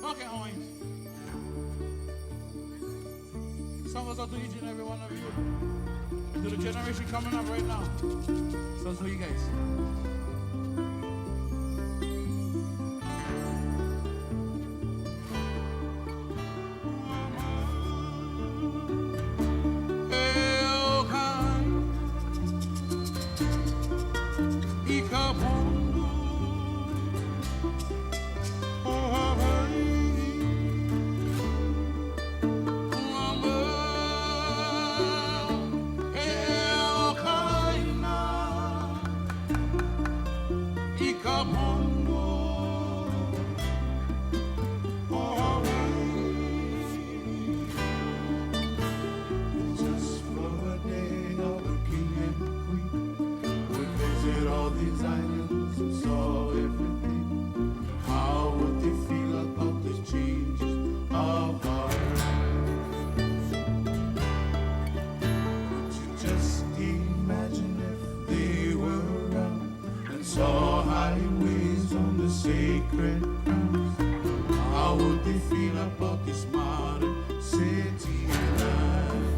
Okay, Hawaiians. Song goes out to each and every one of you. To the generation coming up right now. So for you guys. Saw highways on the sacred grounds. How would they feel about this modern city life?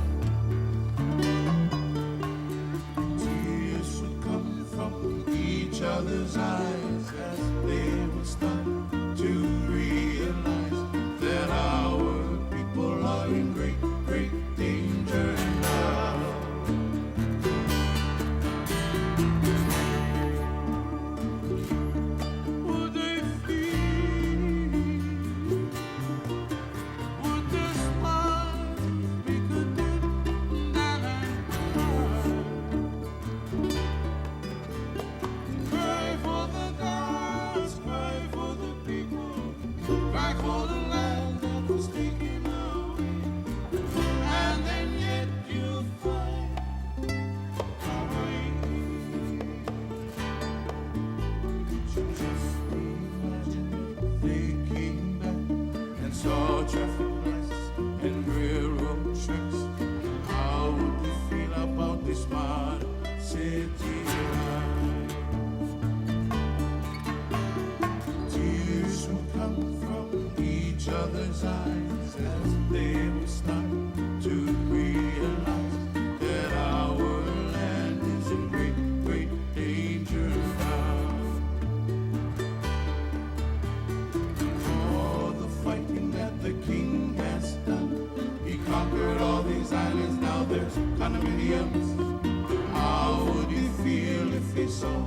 Tears would come from each other's eyes as they would start to realize that our people are in great, great danger now. Traffic lights and railroad tracks. How would we feel about this modern city life? Tears would come from each other's eyes as they would start to realize that our land is in great, great danger now. The king has done. He conquered all these islands. Now there's condominiums. How would he feel if he saw